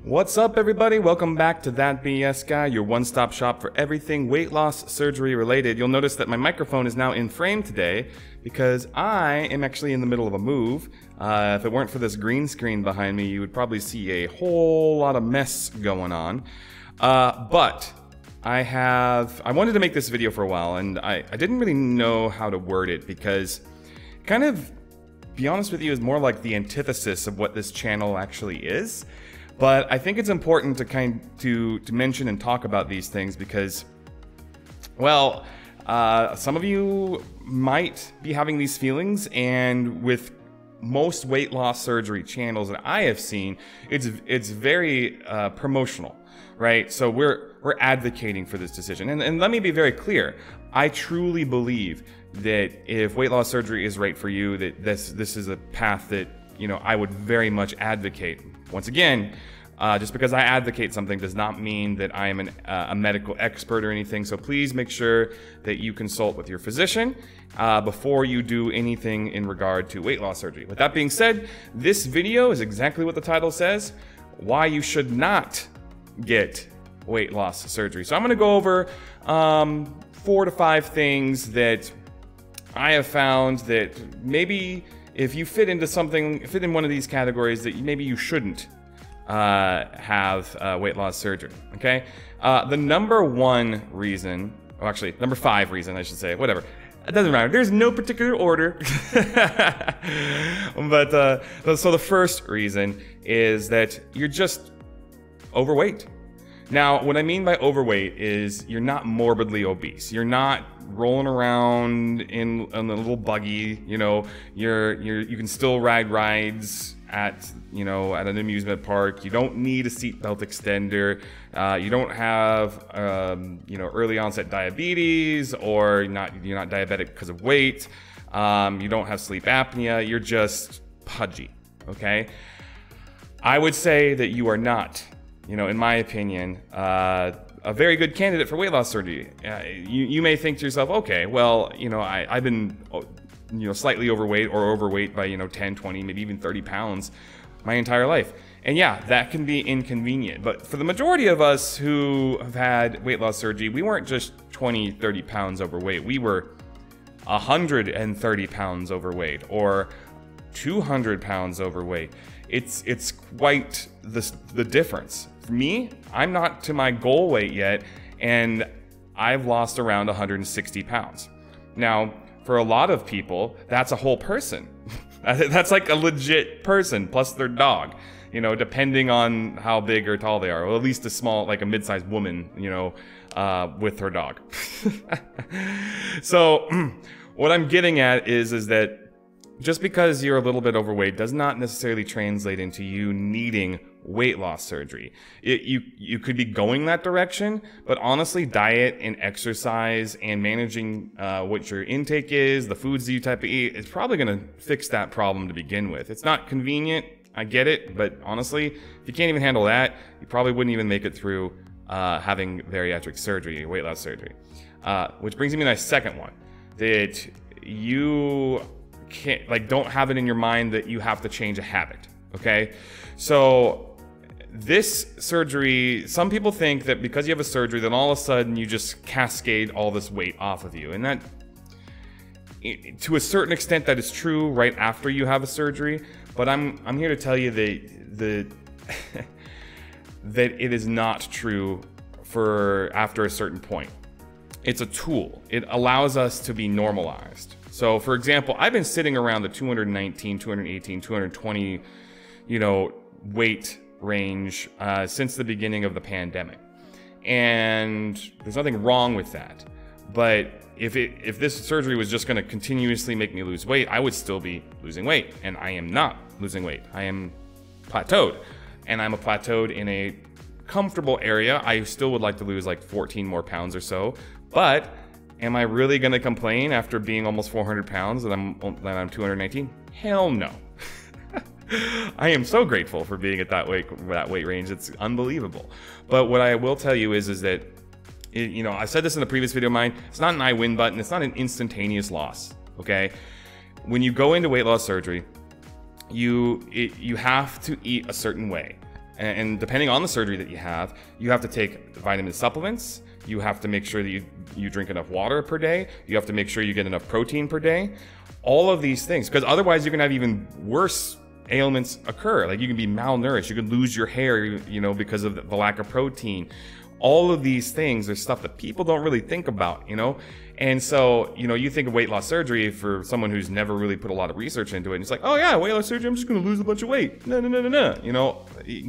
What's up, everybody? Welcome back to That BS Guy, your one-stop shop for everything weight loss surgery related. You'll notice that my microphone is now in frame today because I am actually in the middle of a move. If it weren't for this green screen behind me, you would probably see a whole lot of mess going on. But I wanted to make this video for a while, and I didn't really know how to word it because kind of, be honest with you, is more like the antithesis of what this channel actually is. But I think it's important to mention and talk about these things because, well, some of you might be having these feelings, and with most weight loss surgery channels that I have seen, it's very promotional, right? So we're advocating for this decision, and let me be very clear. I truly believe that if weight loss surgery is right for you, that this is a path that, you know, I would very much advocate. Once again, just because I advocate something does not mean that I am a medical expert or anything, so please make sure that you consult with your physician before you do anything in regard to weight loss surgery. With that being said, this video is exactly what the title says, why you should not get weight loss surgery. So I'm going to go over 4 to 5 things that I have found that maybe if you fit in one of these categories, that maybe you shouldn't have weight loss surgery. Okay, the number 1 reason, or actually number 5 reason, I should say, whatever. It doesn't matter. There's no particular order. But so the first reason is that you're just overweight. Now, what I mean by overweight is you're not morbidly obese. You're not rolling around in a little buggy. You know, you can still ride rides at an amusement park. You don't need a seatbelt extender. You don't have early onset diabetes, or you're not diabetic because of weight. You don't have sleep apnea. You're just pudgy. Okay, I would say that you are not, in my opinion, a very good candidate for weight loss surgery. You may think to yourself, okay, well, I've been slightly overweight or overweight by 10, 20, maybe even 30 pounds my entire life. And yeah, that can be inconvenient. But for the majority of us who have had weight loss surgery, we weren't just 20, 30 pounds overweight. We were 130 pounds overweight or 200 pounds overweight. It's quite the difference. For me, I'm not to my goal weight yet, and I've lost around 160 pounds. Now, for a lot of people, that's a whole person. That's like a legit person plus their dog, depending on how big or tall they are, or at least a small, like a mid-sized woman, with her dog. So what I'm getting at is that just because you're a little bit overweight does not necessarily translate into you needing weight loss surgery. You could be going that direction, but honestly, diet and exercise and managing what your intake is, the foods that you type of eat, is probably going to fix that problem to begin with. It's not convenient, I get it, but honestly, if you can't even handle that, you probably wouldn't even make it through having bariatric surgery, weight loss surgery. Which brings me to my second one, that you don't have it in your mind that you have to change a habit. Okay, so this surgery, some people think that because you have a surgery, then all of a sudden you just cascade all this weight off of you, and that, to a certain extent, that is true right after you have a surgery. But I'm here to tell you that that it is not true for after a certain point. It's a tool. It allows us to be normalized. So, for example, I've been sitting around the 219, 218, 220, weight range since the beginning of the pandemic. And there's nothing wrong with that. But if this surgery was just going to continuously make me lose weight, I would still be losing weight. And I am not losing weight. I am plateaued. And I'm plateaued in a comfortable area. I still would like to lose like 14 more pounds or so. But am I really going to complain after being almost 400 pounds that I'm 219? Hell no. I am so grateful for being at that weight range. It's unbelievable. But what I will tell you is that, I said this in the previous video of mine, it's not an I win button. It's not an instantaneous loss, okay? When you go into weight loss surgery, you have to eat a certain way. And depending on the surgery that you have to take vitamin supplements. You have to make sure that you drink enough water per day. You have to make sure you get enough protein per day. All of these things, because otherwise you're gonna have even worse ailments occur. Like you can be malnourished, you can lose your hair, you know, because of the lack of protein. All of these things are stuff that people don't really think about, you know? And so, you know, you think of weight loss surgery for someone who's never really put a lot of research into it, and it's like, oh yeah, weight loss surgery, I'm just gonna lose a bunch of weight. No. You know,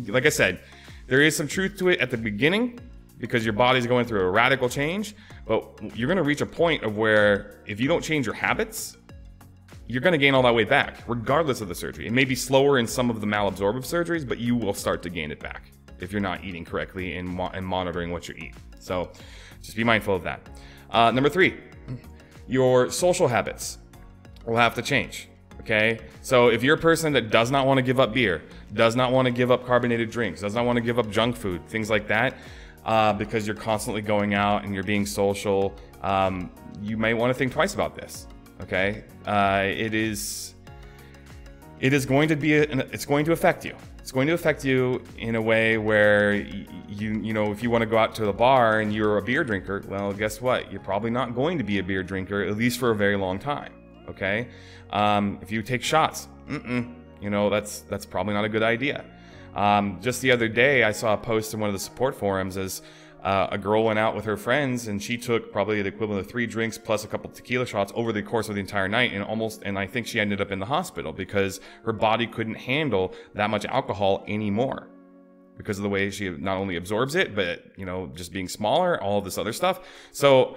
like I said, there is some truth to it at the beginning, because your body's going through a radical change, but you're gonna reach a point of where if you don't change your habits, you're gonna gain all that weight back, regardless of the surgery. It may be slower in some of the malabsorptive surgeries, but you will start to gain it back if you're not eating correctly and monitoring what you eat. So just be mindful of that. Number 3, your social habits will have to change, okay? So if you're a person that does not wanna give up beer, does not wanna give up carbonated drinks, does not wanna give up junk food, things like that, because you're constantly going out and you're being social, you might want to think twice about this. Okay, it is going to be it's going to affect you. It's going to affect you in a way where you know, if you want to go out to the bar and you're a beer drinker, well, guess what? You're probably not going to be a beer drinker, at least for a very long time. Okay, if you take shots, you know, that's probably not a good idea. Just the other day, I saw a post in one of the support forums as a girl went out with her friends and she took probably the equivalent of 3 drinks plus a couple tequila shots over the course of the entire night, and I think she ended up in the hospital because her body couldn't handle that much alcohol anymore because of the way she not only absorbs it, but, you know, just being smaller, all of this other stuff. So,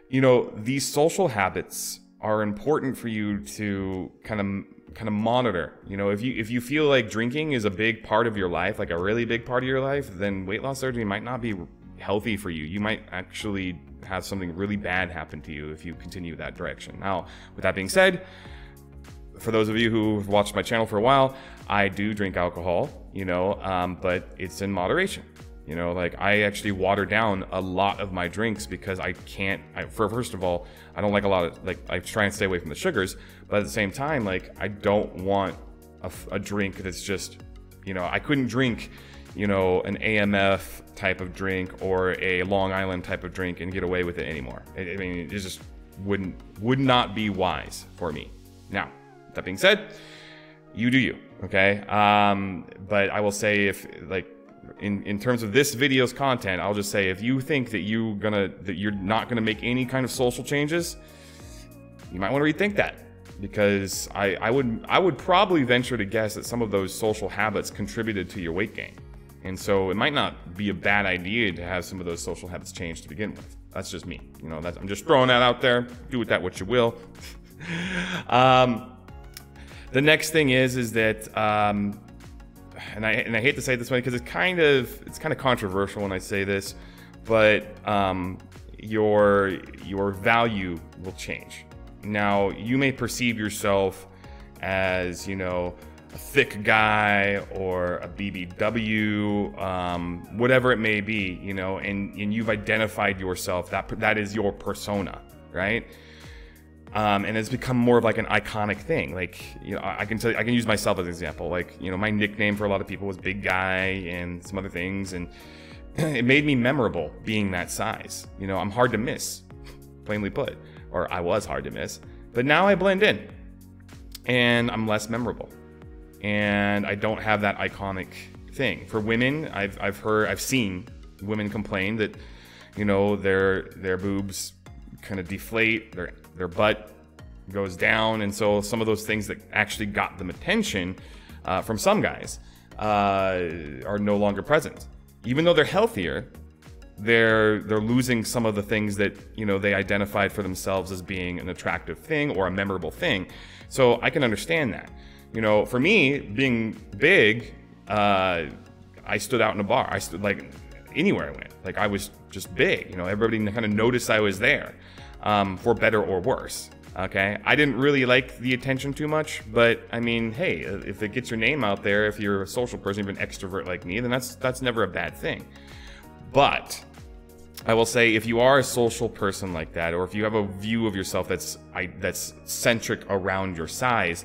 you know, these social habits are important for you to kind of monitor. You know, if you feel like drinking is a big part of your life, like a really big part of your life, then weight loss surgery might not be healthy for you. You might actually have something really bad happen to you if you continue that direction. Now, with that being said, for those of you who've watched my channel for a while, I do drink alcohol, you know, but it's in moderation. You know, like I actually water down a lot of my drinks because first of all, I don't like a lot of, like, I try and stay away from the sugars, but at the same time, like, I don't want a drink that's just, you know, I couldn't drink, you know, an AMF type of drink or a Long Island type of drink and get away with it anymore. I mean, it just would not be wise for me. Now, that being said, you do you, okay? But I will say, if, like, in terms of this video's content, I'll just say, if you think that you're not gonna make any kind of social changes, you might want to rethink that, because I would probably venture to guess that some of those social habits contributed to your weight gain. And so it might not be a bad idea to have some of those social habits changed to begin with. That's just me. You know, I'm just throwing that out there. Do with that what you will. The next thing is that, and I hate to say it this way because it's kind of controversial when I say this, but your value will change. Now, you may perceive yourself as, you know, a thick guy or a BBW, whatever it may be, you know, and you've identified yourself, that is your persona, right? And it's become more of like an iconic thing. Like, you know, I can use myself as an example. Like, you know, my nickname for a lot of people was Big Guy and some other things, and it made me memorable being that size. You know, I'm hard to miss, plainly put, or I was hard to miss, but now I blend in and I'm less memorable. And I don't have that iconic thing. For women, I've seen women complain that, you know, their boobs kind of deflate, their butt goes down, and so some of those things that actually got them attention from some guys are no longer present. Even though they're healthier, they're losing some of the things that, you know, they identified for themselves as being an attractive thing or a memorable thing. So I can understand that. You know, for me, being big, I stood out in a bar. I stood, like, anywhere I went. Like, I was just big. You know, everybody kind of noticed I was there, for better or worse. Okay, I didn't really like the attention too much, but I mean, hey, if it gets your name out there, if you're a social person, you're an extrovert like me, then that's never a bad thing. But I will say, if you are a social person like that, or if you have a view of yourself that's centric around your size,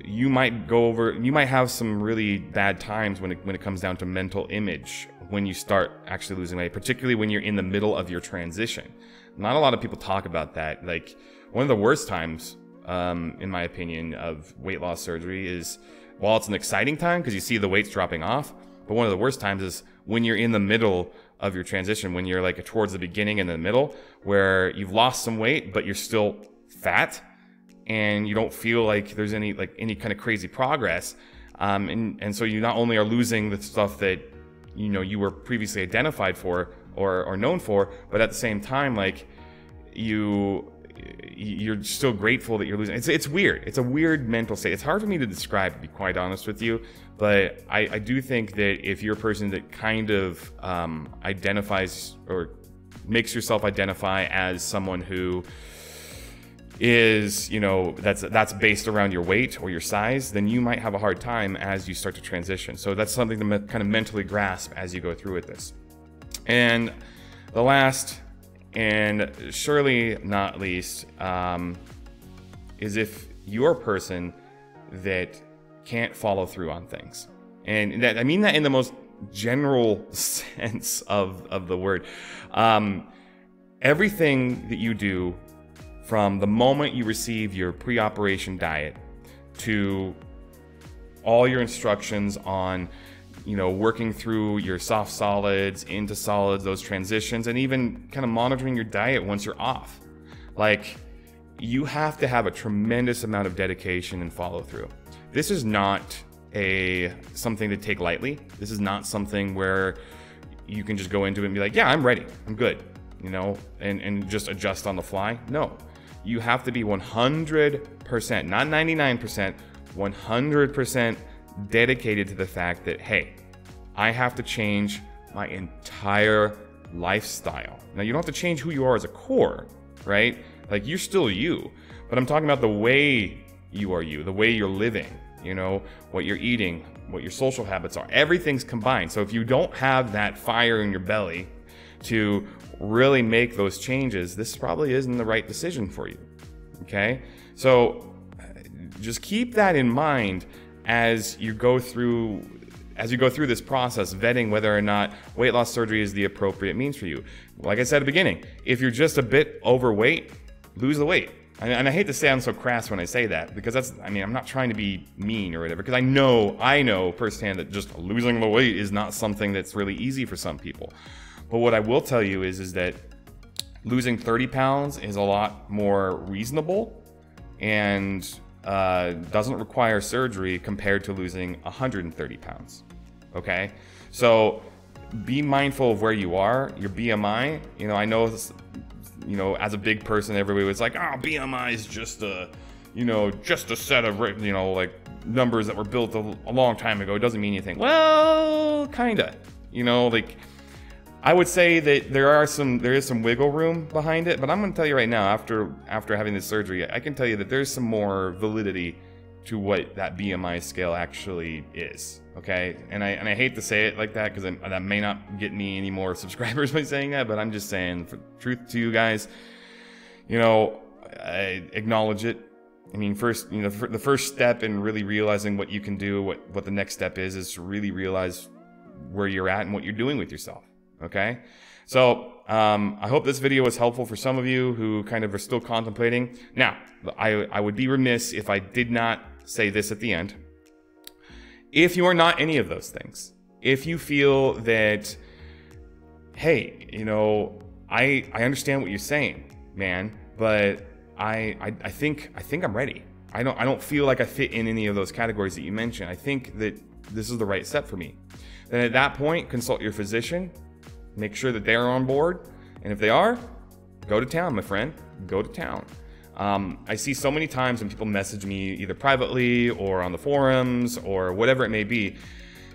you might have some really bad times when it comes down to mental image when you start actually losing weight, particularly when you're in the middle of your transition. Not a lot of people talk about that. Like, one of the worst times, in my opinion, of weight loss surgery is, while it's an exciting time because you see the weight's dropping off, but one of the worst times is when you're in the middle of your transition, when you're like towards the beginning and the middle, where you've lost some weight, but you're still fat and you don't feel like there's any kind of crazy progress. And so you not only are losing the stuff that, you know, you were previously identified for or known for, but at the same time, like, you're still grateful that you're losing. It's weird. It's a weird mental state. It's hard for me to describe, to be quite honest with you. But I do think that if you're a person that kind of identifies or makes yourself identify as someone who is, you know, that's based around your weight or your size, then you might have a hard time as you start to transition. So that's something to kind of mentally grasp as you go through with this. And the last, and surely not least, is if you're a person that can't follow through on things. And that, I mean that in the most general sense of the word. Everything that you do from the moment you receive your pre-operation diet to all your instructions on, you know, working through your soft solids into solids, those transitions, and even kind of monitoring your diet once you're off. Like, you have to have a tremendous amount of dedication and follow through. This is not something to take lightly. This is not something where you can just go into it and be like, yeah, I'm ready, I'm good, you know, and just adjust on the fly. No, you have to be 100%, not 99%, 100% dedicated to the fact that, hey, I have to change my entire lifestyle. Now, you don't have to change who you are as a core, right? Like, you're still you, but I'm talking about the way you are you, the way you're living, you know, what you're eating, what your social habits are. Everything's combined. So if you don't have that fire in your belly to really make those changes, this probably isn't the right decision for you, okay? So just keep that in mind as you go through this process, vetting whether or not weight loss surgery is the appropriate means for you. Like I said at the beginning, if you're just a bit overweight, lose the weight. And I hate to sound so crass when I say that, because that's, I mean, I'm not trying to be mean or whatever, because I know firsthand that just losing the weight is not something that's really easy for some people. But what I will tell you is that losing 30 pounds is a lot more reasonable and doesn't require surgery compared to losing 130 pounds, okay? So be mindful of where you are, your BMI. You know, I know this, you know, as a big person, everybody was like, oh, BMI is just a, you know, just a set of, you know, like numbers that were built a long time ago. It doesn't mean anything. Well, kinda, you know, like, I would say that there is some wiggle room behind it, but I'm going to tell you right now, after having this surgery, I can tell you that there's some more validity to what that BMI scale actually is, okay? And I hate to say it like that, because that may not get me any more subscribers by saying that, but I'm just saying, for truth to you guys, you know, I acknowledge it. I mean, first, you know, the first step in really realizing what you can do, what the next step is to really realize where you're at and what you're doing with yourself. Okay, so I hope this video was helpful for some of you who kind of are still contemplating. Now, I would be remiss if I did not say this at the end. If you are not any of those things, if you feel that, hey, you know, I understand what you're saying, man, but I think I'm ready. I don't feel like I fit in any of those categories that you mentioned. I think that this is the right step for me. Then at that point, consult your physician. Make sure that they're on board, and if they are, go to town, my friend. Go to town. I see so many times when people message me either privately or on the forums or whatever it may be,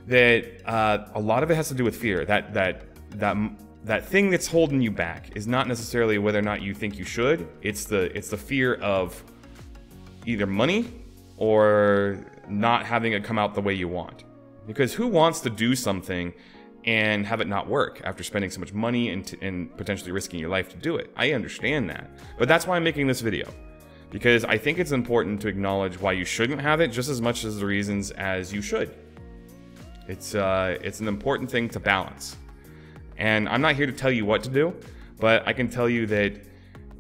that a lot of it has to do with fear. That thing that's holding you back is not necessarily whether or not you think you should. It's the fear of either money or not having it come out the way you want. Because who wants to do something and have it not work after spending so much money and potentially risking your life to do it? I understand that. But that's why I'm making this video. because I think it's important to acknowledge why you shouldn't have it just as much as the reasons as you should. It's an important thing to balance. And I'm not here to tell you what to do, but I can tell you that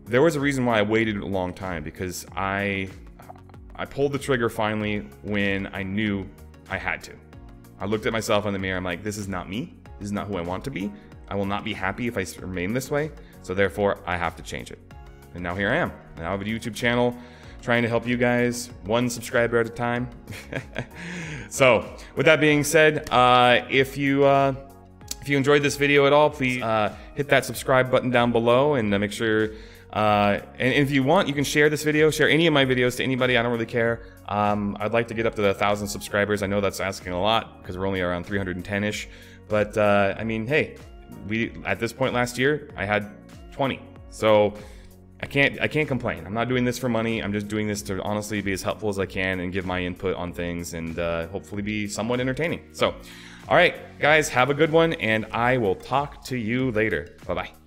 there was a reason why I waited a long time, because I pulled the trigger finally when I knew I had to. I looked at myself in the mirror, I'm like, this is not me. This is not who I want to be. I will not be happy if I remain this way. So therefore, I have to change it. And now here I am. Now I have a YouTube channel trying to help you guys, one subscriber at a time. So with that being said, if you enjoyed this video at all, please hit that subscribe button down below, and make sure, and if you want, you can share this video, share any of my videos to anybody. I don't really care. I'd like to get up to 1,000 subscribers. I know that's asking a lot because we're only around 310-ish. But I mean, hey, at this point last year, I had 20. So I can't complain. I'm not doing this for money. I'm just doing this to honestly be as helpful as I can and give my input on things, and hopefully be somewhat entertaining. So, all right, guys, have a good one, and I will talk to you later. Bye-bye.